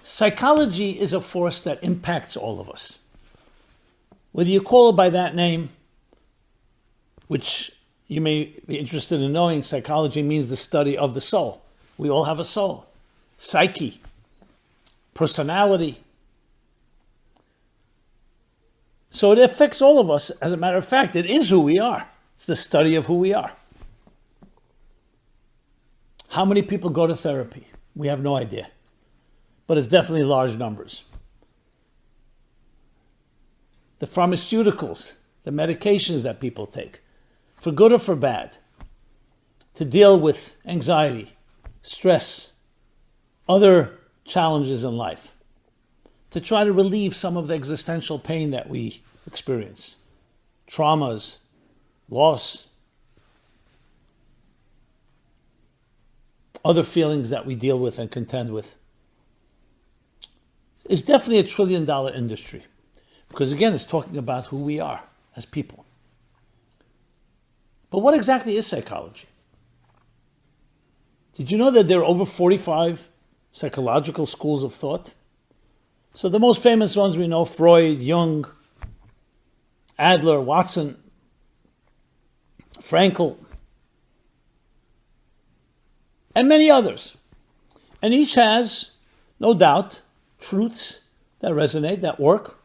Psychology is a force that impacts all of us. Whether you call it by that name, which you may be interested in knowing, psychology means the study of the soul. We all have a soul, psyche, personality. So it affects all of us. As a matter of fact, it is who we are. It's the study of who we are. How many people go to therapy? We have no idea. But it's definitely large numbers. The pharmaceuticals, the medications that people take, for good or for bad, to deal with anxiety, stress, other challenges in life, to try to relieve some of the existential pain that we experience, traumas, loss, other feelings that we deal with and contend with. It's definitely $1 trillion industry. Because again, it's talking about who we are as people. But what exactly is psychology? Did you know that there are over 45 psychological schools of thought? So the most famous ones we know, Freud, Jung, Adler, Watson, Frankl, and many others. And each has, no doubt, truths that resonate, that work.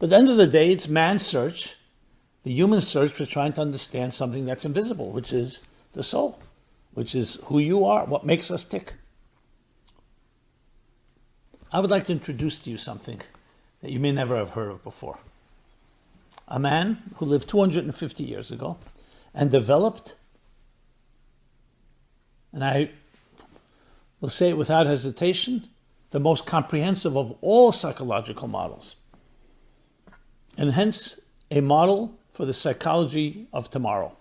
But at the end of the day, it's man's search, the human search for trying to understand something that's invisible, which is the soul, which is who you are, what makes us tick. I would like to introduce to you something that you may never have heard of before. A man who lived 250 years ago and developed, and I will say it without hesitation, the most comprehensive of all psychological models. And hence, a model for the psychology of tomorrow.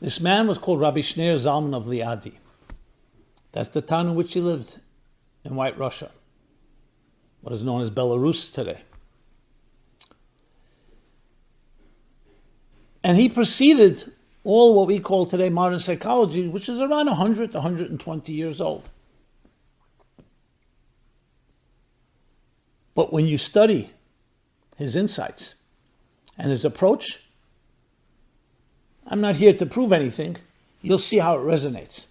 This man was called Rabbi Shneir Zalman of Liadi. That's the town in which he lived, in White Russia, what is known as Belarus today. And he preceded all what we call today modern psychology, which is around 100 to 120 years old. But when you study his insights and his approach, I'm not here to prove anything, you'll see how it resonates.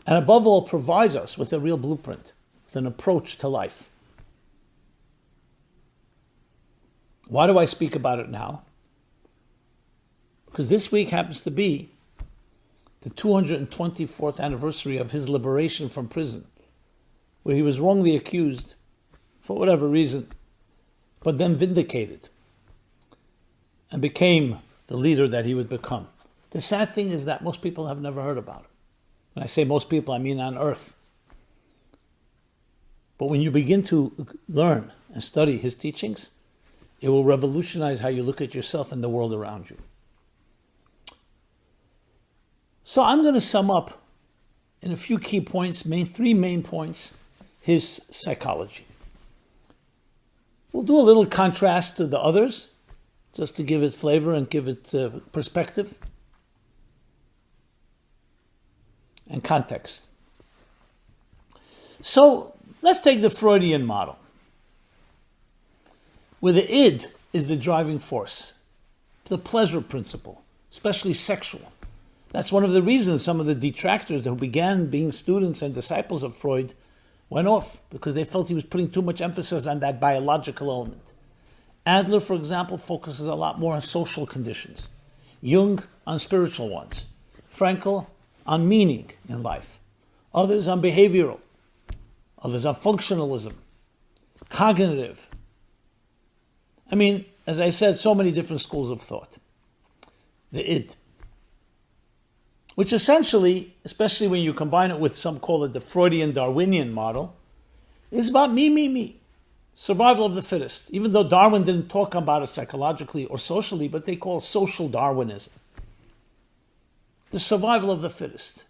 And above all, provides us with a real blueprint, with an approach to life. Why do I speak about it now? Because this week happens to be the 224th anniversary of his liberation from prison, where he was wrongly accused for whatever reason, but then vindicated and became the leader that he would become. The sad thing is that most people have never heard about him. When I say most people, I mean on earth. But when you begin to learn and study his teachings, it will revolutionize how you look at yourself and the world around you. So I'm going to sum up in a few key points, three main points, his psychology. We'll do a little contrast to the others, just to give it flavor and give it perspective and context. So let's take the Freudian model, where the id is the driving force, the pleasure principle, especially sexual. That's one of the reasons some of the detractors who began being students and disciples of Freud went off, because they felt he was putting too much emphasis on that biological element. Adler, for example, focuses a lot more on social conditions. Jung on spiritual ones. Frankl on meaning in life. Others on behavioral. Others on functionalism. Cognitive. I mean, as I said, so many different schools of thought. The id. Which essentially, especially when you combine it with some call it the Freudian Darwinian model, is about me. Survival of the fittest. Even though Darwin didn't talk about it psychologically or socially, but they call it social Darwinism. The survival of the fittest.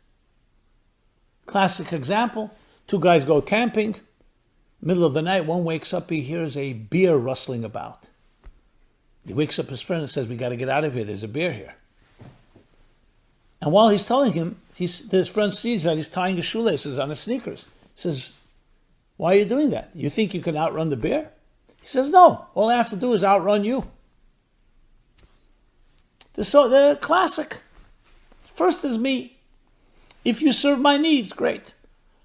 Classic example, two guys go camping, middle of the night, one wakes up, he hears a bear rustling about. He wakes up his friend and says, "We got to get out of here, there's a bear here." And while he's telling him, his friend sees that he's tying his shoelaces on his sneakers. He says, why are you doing that? You think you can outrun the bear? He says, no, all I have to do is outrun you. The classic. First is me. If you serve my needs, great.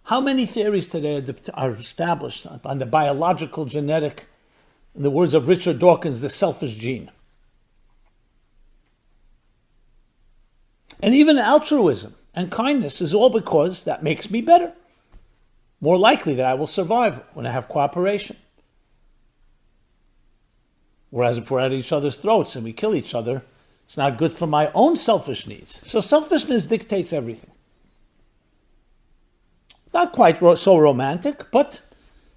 How many theories today are established on the biological, genetic, in the words of Richard Dawkins, the selfish gene? And even altruism and kindness is all because that makes me better. More likely that I will survive when I have cooperation. Whereas if we're at each other's throats and we kill each other, it's not good for my own selfish needs. So selfishness dictates everything. Not quite so romantic, but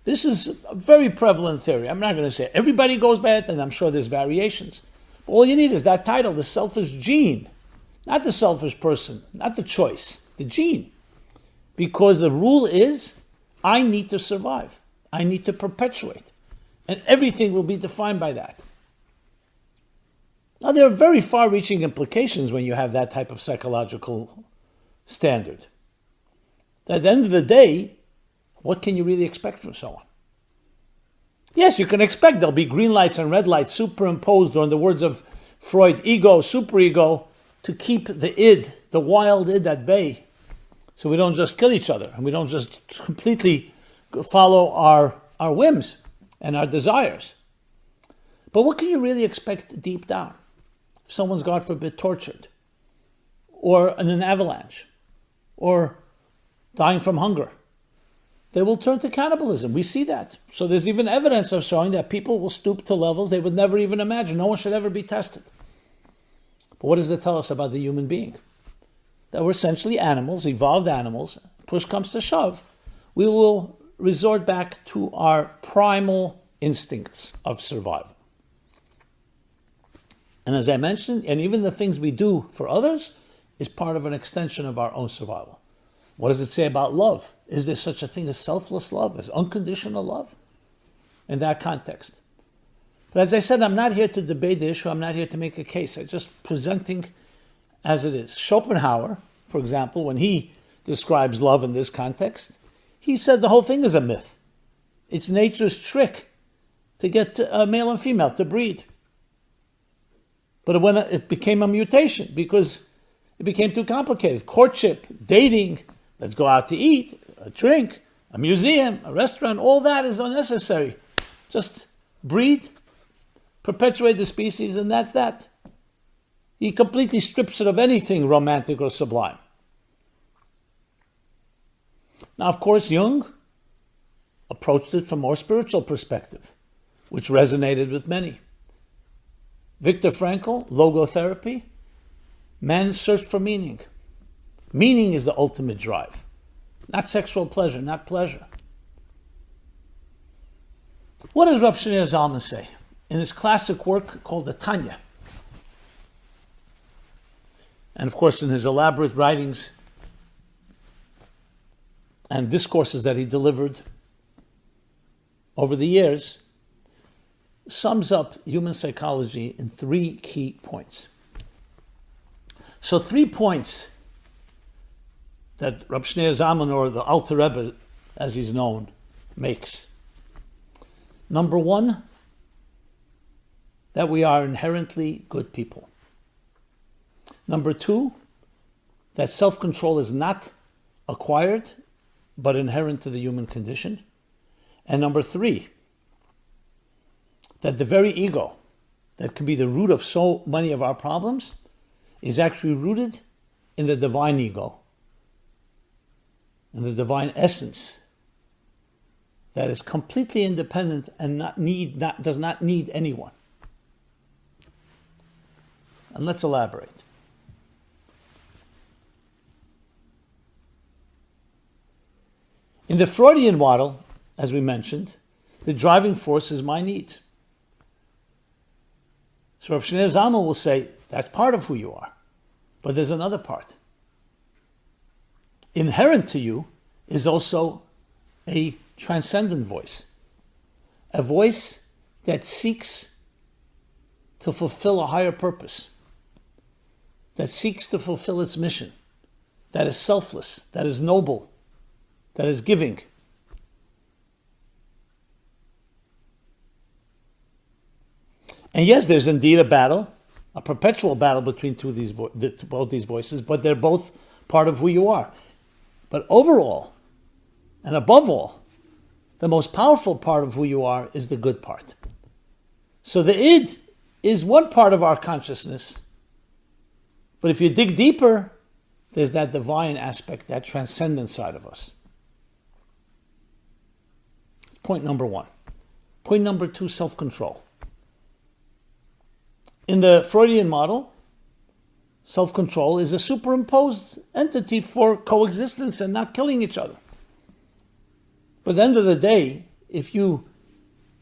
this is a very prevalent theory. I'm not going to say everybody goes by it, and I'm sure there's variations. But all you need is that title, the selfish gene. Not the selfish person, not the choice, the gene. Because the rule is, I need to survive. I need to perpetuate. And everything will be defined by that. Now, there are very far-reaching implications when you have that type of psychological standard. At the end of the day, what can you really expect from someone? Yes, you can expect there'll be green lights and red lights superimposed, or in the words of Freud, ego, superego, to keep the id, the wild id, at bay, so we don't just kill each other and we don't just completely follow our whims and our desires. But what can you really expect deep down? If someone's, God forbid, tortured, or in an avalanche, or dying from hunger, they will turn to cannibalism. We see that. So there's even evidence of showing that people will stoop to levels they would never even imagine. No one should ever be tested. But what does it tell us about the human being? That we're essentially animals, evolved animals. Push comes to shove, we will resort back to our primal instincts of survival. And as I mentioned, and even the things we do for others is part of an extension of our own survival. What does it say about love? Is there such a thing as selfless love, as unconditional love? In that context. But as I said, I'm not here to debate the issue. I'm not here to make a case. I'm just presenting as it is. Schopenhauer, for example, when he describes love in this context, he said the whole thing is a myth. It's nature's trick to get male and female to breed. But when it became a mutation because it became too complicated. Courtship, dating, let's go out to eat, a drink, a museum, a restaurant, all that is unnecessary. Just breed, perpetuate the species, and that's that. He completely strips it of anything romantic or sublime. Now, of course, Jung approached it from a more spiritual perspective, which resonated with many. Viktor Frankl, logotherapy, man's search for meaning. Meaning is the ultimate drive, not sexual pleasure, not pleasure. What does Rabbi Shneur Zalman say in his classic work called the Tanya? And of course, in his elaborate writings and discourses that he delivered over the years, sums up human psychology in 3 key points. So 3 points that Rabbi Shneur Zalman, or the Alter Rebbe, as he's known, makes. Number 1, that we are inherently good people. Number 2, that self-control is not acquired, but inherent to the human condition. And number 3, that the very ego that can be the root of so many of our problems is actually rooted in the divine ego, in the divine essence that is completely independent and does not need anyone. And let's elaborate. In the Freudian model, as we mentioned, the driving force is my needs. So Rabbi Shneur Zalman will say, that's part of who you are. But there's another part. Inherent to you is also a transcendent voice. A voice that seeks to fulfill a higher purpose. that seeks to fulfill its mission, that is selfless, that is noble, that is giving. And yes, there's indeed a battle, a perpetual battle between both these voices, but they're both part of who you are. But overall, and above all, the most powerful part of who you are is the good part. So the id is one part of our consciousness, but if you dig deeper, there's that divine aspect, that transcendent side of us. That's point number one. Point number two, self-control. In the Freudian model, self-control is a superimposed entity for coexistence and not killing each other. But at the end of the day, if you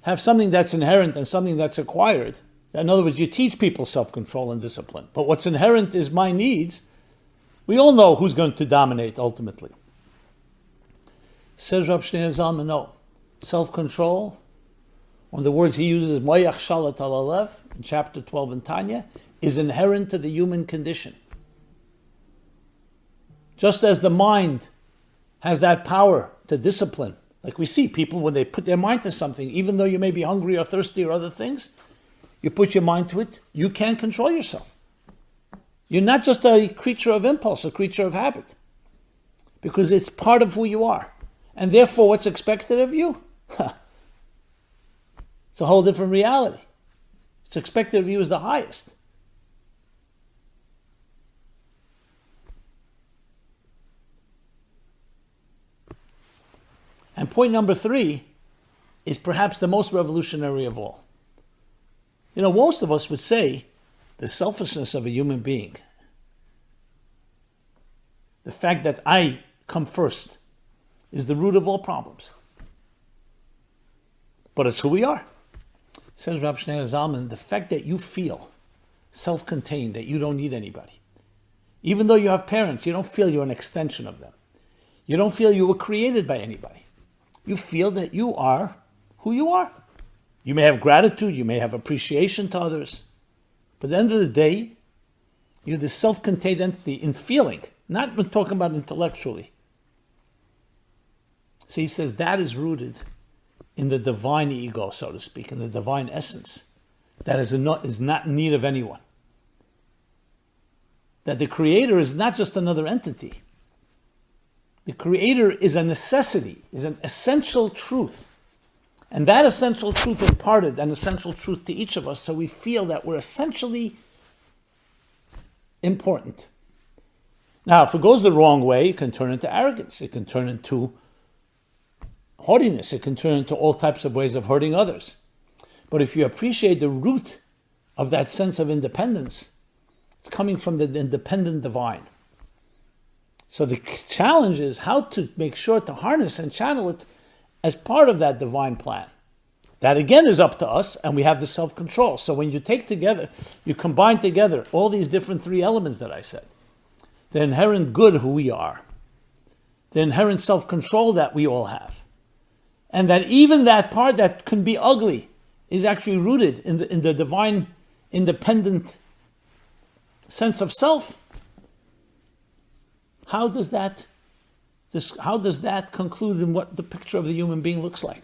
have something that's inherent and something that's acquired, in other words, you teach people self-control and discipline, but what's inherent is my needs, we all know who's going to dominate ultimately. Says Rabbi Simon Jacobson, no. Self-control, one of the words he uses, Moyach Shalat Alalev, in chapter 12 in Tanya, is inherent to the human condition. Just as the mind has that power to discipline, like we see people when they put their mind to something, even though you may be hungry or thirsty or other things, you put your mind to it, you can't control yourself. You're not just a creature of impulse, a creature of habit, because it's part of who you are. And therefore, what's expected of you? It's a whole different reality. What's expected of you is the highest. And point number three is perhaps the most revolutionary of all. You know, most of us would say the selfishness of a human being, the fact that I come first, is the root of all problems. But it's who we are. Says Rabbi Simon Jacobson, the fact that you feel self-contained, that you don't need anybody. Even though you have parents, you don't feel you're an extension of them. You don't feel you were created by anybody. You feel that you are who you are. You may have gratitude, you may have appreciation to others, but at the end of the day, you're the self-contained entity in feeling, not talking about intellectually. So he says that is rooted in the divine ego, so to speak, in the divine essence, that is not in need of anyone. That the Creator is not just another entity. The Creator is a necessity, is an essential truth. And that essential truth imparted an essential truth to each of us, so we feel that we're essentially important. Now, if it goes the wrong way, it can turn into arrogance. It can turn into haughtiness. It can turn into all types of ways of hurting others. But if you appreciate the root of that sense of independence, it's coming from the independent divine. So the challenge is how to make sure to harness and channel it as part of that divine plan. That again is up to us, and we have the self-control. So when you take together, you combine together all these different three elements that I said. The inherent good who we are, the inherent self-control that we all have, and that even that part that can be ugly is actually rooted in the divine independent sense of self. How does that conclude in what the picture of the human being looks like?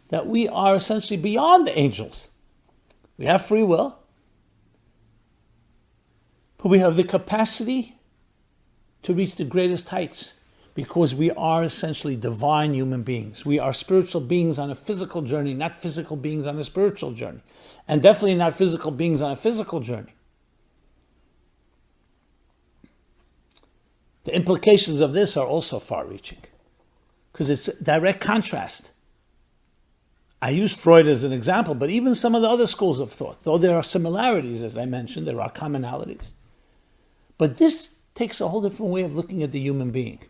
That we are essentially beyond the angels. We have free will, but we have the capacity to reach the greatest heights because we are essentially divine human beings. We are spiritual beings on a physical journey, not physical beings on a spiritual journey, and definitely not physical beings on a physical journey. The implications of this are also far-reaching because it's a direct contrast. I use Freud as an example, but even some of the other schools of thought, though there are similarities, as I mentioned, there are commonalities. But this takes a whole different way of looking at the human being.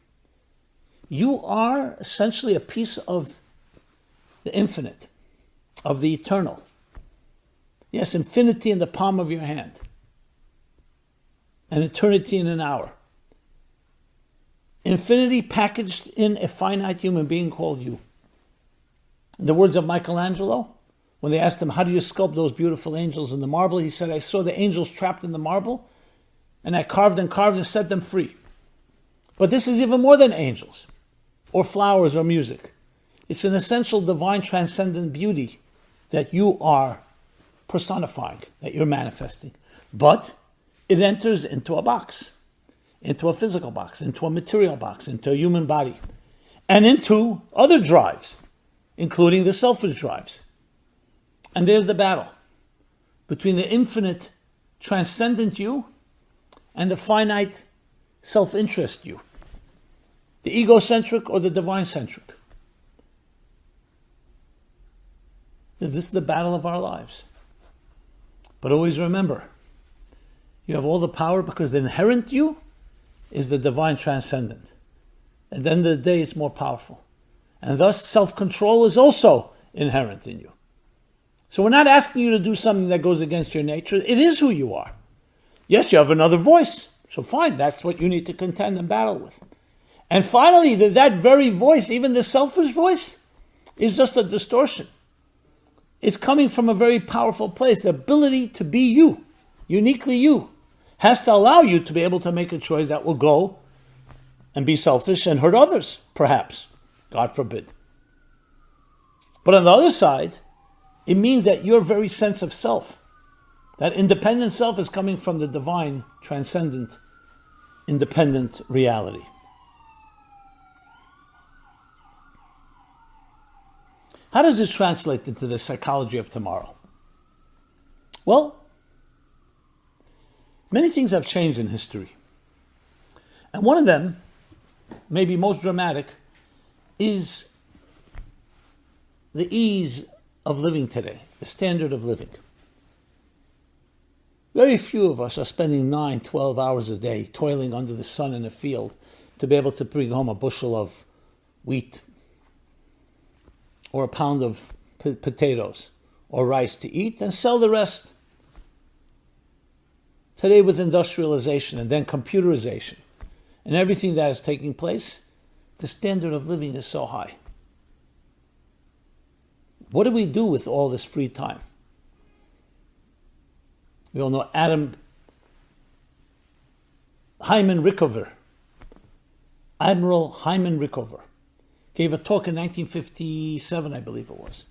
You are essentially a piece of the infinite, of the eternal. Yes, infinity in the palm of your hand, and eternity in an hour. Infinity packaged in a finite human being called you. In the words of Michelangelo, when they asked him, how do you sculpt those beautiful angels in the marble? He said, I saw the angels trapped in the marble, and I carved and set them free. But this is even more than angels, or flowers, or music. It's an essential divine transcendent beauty that you are personifying, that you're manifesting. But it enters into a box, into a physical box, into a material box, into a human body, and into other drives, including the selfish drives. And there's the battle between the infinite transcendent you and the finite self-interest you, the egocentric or the divine-centric. This is the battle of our lives. But always remember, you have all the power because the inherent you is the divine transcendent. At the end of the day, it's more powerful. And thus, self-control is also inherent in you. So we're not asking you to do something that goes against your nature. It is who you are. Yes, you have another voice. So fine, that's what you need to contend and battle with. And finally, that very voice, even the selfish voice, is just a distortion. It's coming from a very powerful place. The ability to be you, uniquely you, has to allow you to be able to make a choice that will go and be selfish and hurt others, perhaps. God forbid. But on the other side, it means that your very sense of self, that independent self, is coming from the divine, transcendent, independent reality. How does this translate into the psychology of tomorrow? Well, many things have changed in history. And one of them, maybe most dramatic, is the ease of living today, the standard of living. Very few of us are spending 9, 12 hours a day toiling under the sun in a field to be able to bring home a bushel of wheat or a pound of potatoes or rice to eat and sell the rest. Today, with industrialization and then computerization and everything that is taking place, the standard of living is so high. What do we do with all this free time? We all know Admiral Hyman Rickover, gave a talk in 1957, I believe it was.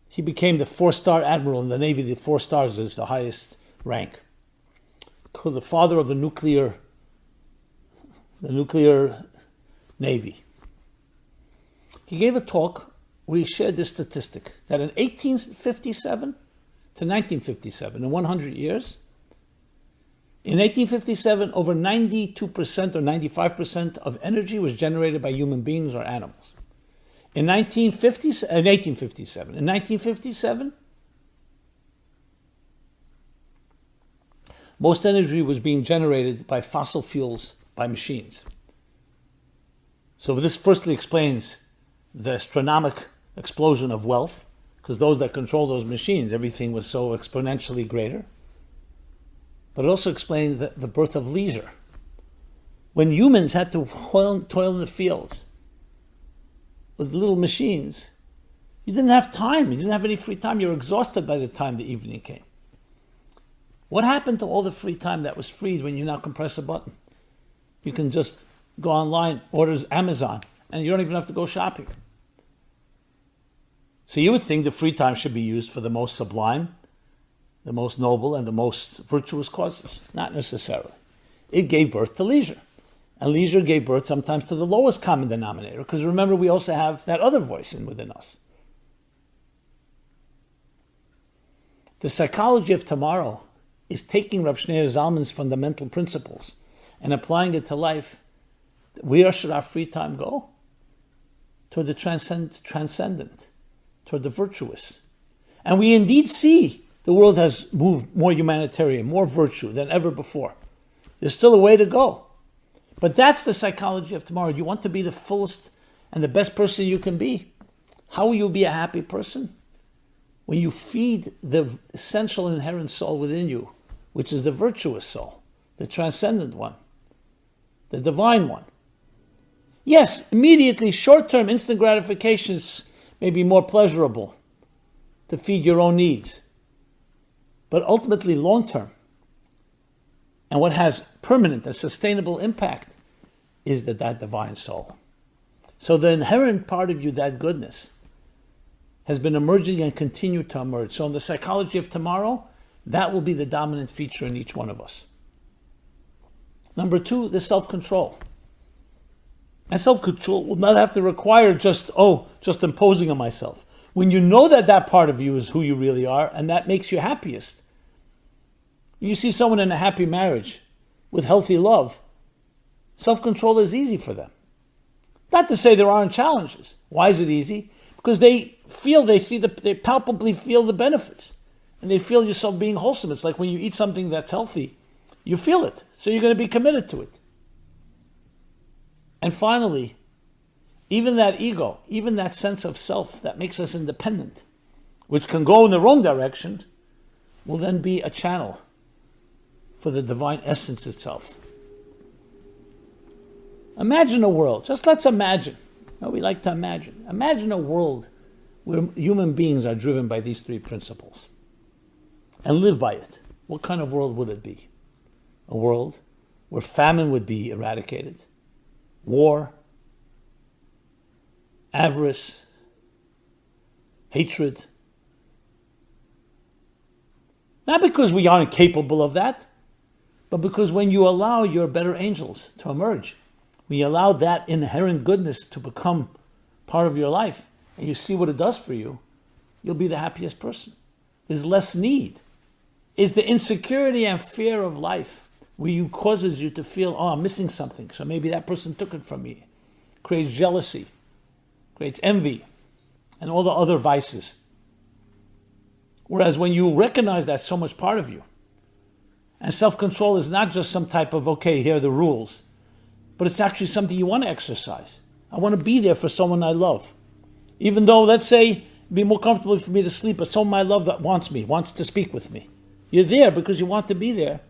He became the 4-star admiral in the Navy. The 4 stars is the highest rank. The father of the nuclear Navy. He gave a talk where he shared this statistic that in 1857 to 1957, in 100 years, in 1857, over 92% or 95% of energy was generated by human beings or animals. In 1857, most energy was being generated by fossil fuels, by machines. So this firstly explains the astronomical explosion of wealth, because those that control those machines, everything was so exponentially greater. But it also explains the birth of leisure. When humans had to toil in the fields with little machines, you didn't have time. You didn't have any free time. You were exhausted by the time the evening came. What happened to all the free time that was freed when you now can press a button? You can just go online, order Amazon, and you don't even have to go shopping. So you would think the free time should be used for the most sublime, the most noble, and the most virtuous causes. Not necessarily. It gave birth to leisure. And leisure gave birth sometimes to the lowest common denominator, because remember, we also have that other voice within us. The psychology of tomorrow is taking Rab Shneir Zalman's fundamental principles and applying it to life. Where should our free time go? Toward the transcendent, toward the virtuous. And we indeed see the world has moved more humanitarian, more virtue than ever before. There's still a way to go. But that's the psychology of tomorrow. You want to be the fullest and the best person you can be. How will you be a happy person? When you feed the essential inherent soul within you, which is the virtuous soul, the transcendent one, the divine one. Yes, immediately, short-term instant gratifications may be more pleasurable to feed your own needs. But ultimately, long-term, And what has permanent and sustainable impact is that divine soul. So the inherent part of you, that goodness, has been emerging and continue to emerge. So in the psychology of tomorrow, that will be the dominant feature in each one of us. Number 2, the self-control. And self-control will not have to require just imposing on myself. When you know that part of you is who you really are, and that makes you happiest. You see someone in a happy marriage with healthy love, self-control is easy for them. Not to say there aren't challenges. Why is it easy? Because they palpably feel the benefits. And they feel yourself being wholesome. It's like when you eat something that's healthy, you feel it. So you're going to be committed to it. And finally, even that ego, even that sense of self that makes us independent, which can go in the wrong direction, will then be a channel for the divine essence itself. Imagine a world, just let's imagine. We like to imagine. Imagine a world where human beings are driven by these 3 principles and live by it. What kind of world would it be? A world where famine would be eradicated, war, avarice, hatred. Not because we aren't capable of that, but because when you allow your better angels to emerge, when you allow that inherent goodness to become part of your life, and you see what it does for you, you'll be the happiest person. There's less need. It's the insecurity and fear of life where causes you to feel, I'm missing something, so maybe that person took it from me. Creates jealousy, creates envy, and all the other vices. Whereas when you recognize that's so much part of you, and self-control is not just some type of, here are the rules, but it's actually something you want to exercise. I want to be there for someone I love. Even though, let's say, it'd be more comfortable for me to sleep with someone I love that wants to speak with me. You're there because you want to be there.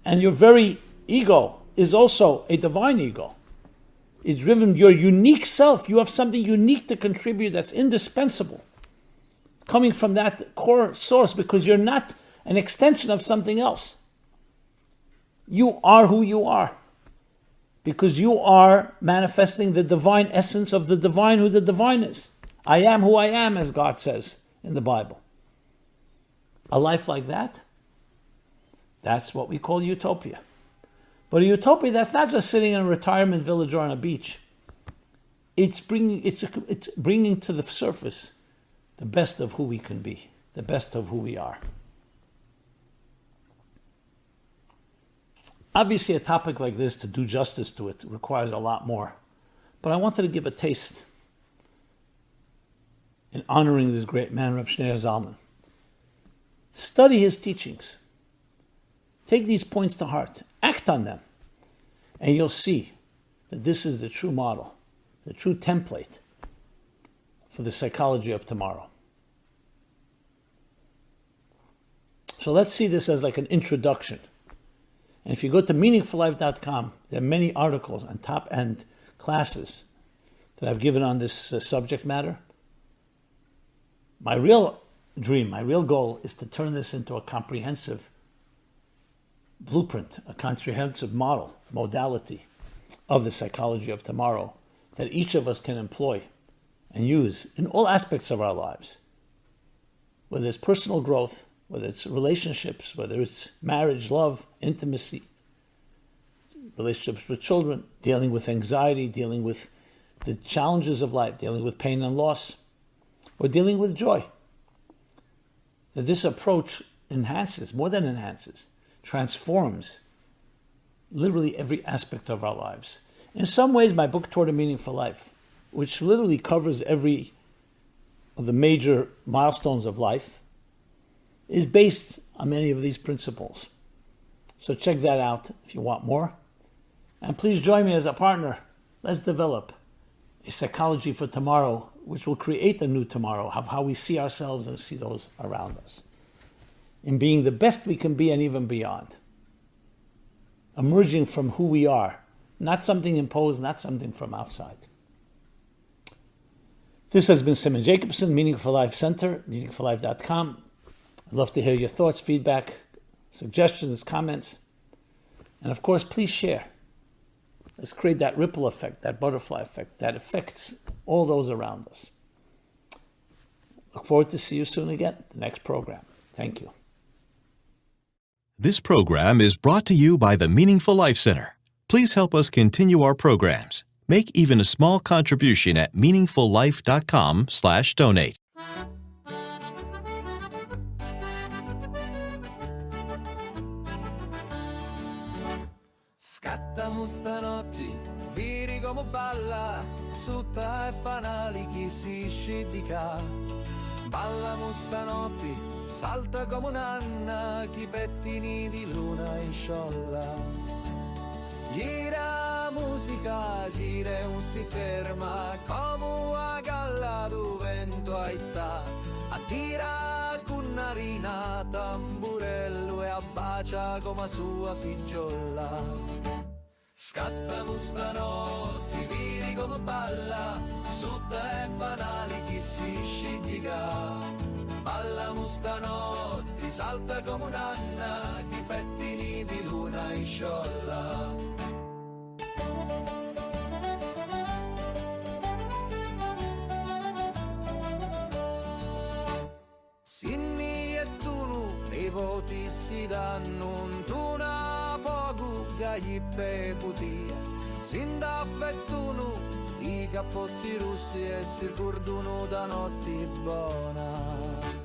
And your very ego is also a divine ego. It's driven your unique self. You have something unique to contribute that's indispensable, coming from that core source, because you're not an extension of something else. You are who you are, because you are manifesting the divine essence of the divine, who the divine is. I am who I am, as God says in the Bible. A life like that, that's what we call utopia. But a utopia that's not just sitting in a retirement village or on a beach. It's bringing to the surface the best of who we can be, the best of who we are. Obviously, a topic like this, to do justice to it, requires a lot more. But I wanted to give a taste in honoring this great man, Reb Shneir Zalman. Study his teachings. Take these points to heart. Act on them. And you'll see that this is the true model, the true template for the psychology of tomorrow. So let's see this as like an introduction. And if you go to meaningfullife.com, there are many articles and top-end classes that I've given on this subject matter. My real dream, my real goal is to turn this into a comprehensive blueprint, a comprehensive modality of the psychology of tomorrow that each of us can employ and use in all aspects of our lives. Whether it's personal growth, whether it's relationships, whether it's marriage, love, intimacy, relationships with children, dealing with anxiety, dealing with the challenges of life, dealing with pain and loss, or dealing with joy. That this approach enhances, more than enhances, transforms literally every aspect of our lives. In some ways, my book, Toward a Meaningful Life, which literally covers every of the major milestones of life, is based on many of these principles. So check that out if you want more. And please join me as a partner. Let's develop a psychology for tomorrow, which will create a new tomorrow of how we see ourselves and see those around us, in being the best we can be and even beyond. Emerging from who we are, not something imposed, not something from outside. This has been Simon Jacobson, Meaningful Life Center, meaningfullife.com. I'd love to hear your thoughts, feedback, suggestions, comments. And of course, please share. Let's create that ripple effect, that butterfly effect, that affects all those around us. Look forward to see you soon again, the next program. Thank you. This program is brought to you by the Meaningful Life Center. Please help us continue our programs. Make even a small contribution at meaningfullife.com/donate. Scattamo stanotte, viri come balla, sutta e fanali chi si scidica. Ballamo stanotte, salta come un'anna, chi pettini di luna in sciolla. Gira musica, gira e non si ferma, come una galla do vento aita. Attira con narina, tamburello e abbacia come sua figliola. Scattamo stanotte, viri come balla, sutta e fanali chi si scidica. Ballamo stanotte, salta come un'anna, chi pettini di luna in sciolla. Sinni e tunu, i voti si danno, tu na poco gli peputia. Sinda affettuno, i cappotti russi e si ricordano da notti buona.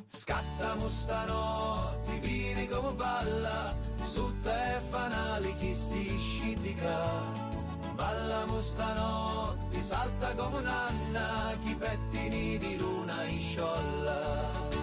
Scattamo stanotte, vini come balla, sutta e fanali chi si scidica. Ballamo stanotte, salta come un'anna, chi pettini di luna in sciolla.